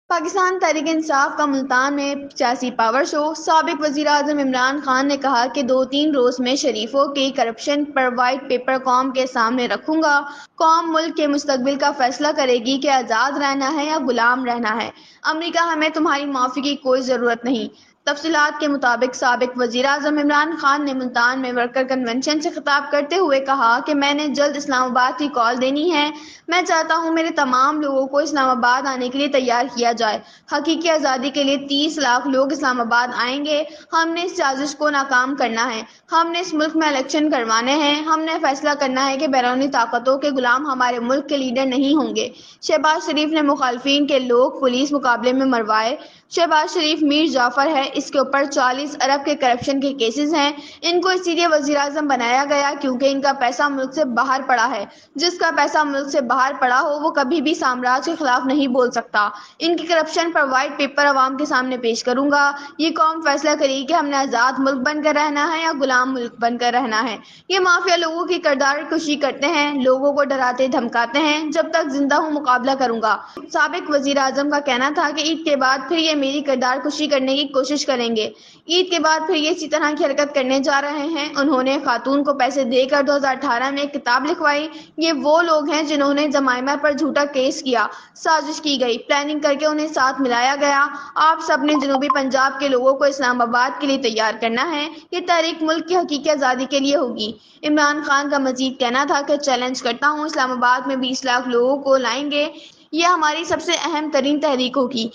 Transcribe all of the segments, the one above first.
پاکستان تحریک انصاف کا ملتان میں سیاسی پاور شو۔ سابق وزیر اعظم عمران خان نے کہا کہ 2-3 روز میں شریفوں کی کرپشن پر وائٹ پیپر قوم کے سامنے رکھوں گا۔ قوم ملک کے مستقبل کا فیصلہ کرے گی کہ آزاد رہنا ہے یا غلام رہنا ہے۔ امریکہ ہمیں تمہاری معافی کی کوئی ضرورت نہیں۔ تفصیلات کے مطابق سابق وزیر اعظم عمران خان نے ملتان میں ورکر کنونشن سے خطاب کرتے ہوئے کہا کہ میں نے جلد اسلام آباد کی کال دینی ہے۔ میں چاہتا ہوں میرے تمام لوگوں کو اسلام آباد آنے کے لیے تیار کیا جائے۔ حقیقی آزادی کے لیے 30 لاکھ لوگ اسلام آباد آئیں گے۔ ہم نے اس سازش کو ناکام کرنا ہے۔ ہم نے اس ملک میں الیکشن کروانے ہیں۔ ہم نے فیصلہ کرنا ہے کہ بیرونی طاقتوں کے غلام ہمارے ملک کے لیڈر نہیں ہوں گے۔ شہباز شریف نے مخالفین کے لوگ پولیس مقابلے میں مروائے۔ شہباز شریف میر جعفر ہے، اس کے اوپر 40 ارب کے کرپشن کے کیسز ہیں۔ ان کو اسی لیے وزیر اعظم بنایا گیا کیونکہ ان کا پیسہ ملک سے باہر پڑا ہے۔ جس کا پیسہ ملک سے باہر پڑا ہو وہ کبھی بھی سامراج کے خلاف نہیں بول سکتا۔ ان کی کرپشن پر وائٹ پیپر عوام کے سامنے پیش کروں گا۔ یہ قوم فیصلہ کرے گی کہ ہم نے آزاد ملک بن کر رہنا ہے یا غلام ملک بن کر رہنا ہے۔ یہ مافیا لوگوں کی کردار کشی کرتے ہیں، لوگوں کو ڈراتے دھمکاتے ہیں۔ جب تک زندہ ہوں مقابلہ کروں گا۔ سابق وزیر اعظم کا کہنا تھا کہ عید کے بعد پھر یہ میری کردار کشی کرنے کی کوشش کریں گے۔ عید کے بعد پھر یہ اسی طرح کی حرکت کرنے جا رہے ہیں۔ انہوں نے خاتون کو پیسے دے کر 2018 میں ایک کتاب لکھوائی۔ یہ وہ لوگ ہیں جنہوں نے جمائمہ پر جھوٹا کیس کیا۔ سازش کی گئی، پلاننگ کر کے انہیں ساتھ ملایا گیا۔ آپ سب نے جنوبی پنجاب کے لوگوں کو اسلام آباد کے لیے تیار کرنا ہے۔ یہ تحریک ملک کی حقیقی آزادی کے لیے ہوگی۔ عمران خان کا مزید کہنا تھا کہ چیلنج کرتا ہوں، اسلام آباد میں 20 لاکھ لوگوں کو لائیں گے۔ یہ ہماری سب سے اہم ترین تحریک ہوگی۔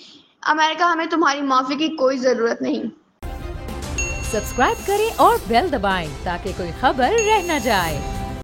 امریکہ ہمیں تمہاری معافی کی کوئی ضرورت نہیں۔ سبسکرائب کریں اور بیل دبائیں تاکہ کوئی خبر رہ نہ جائے۔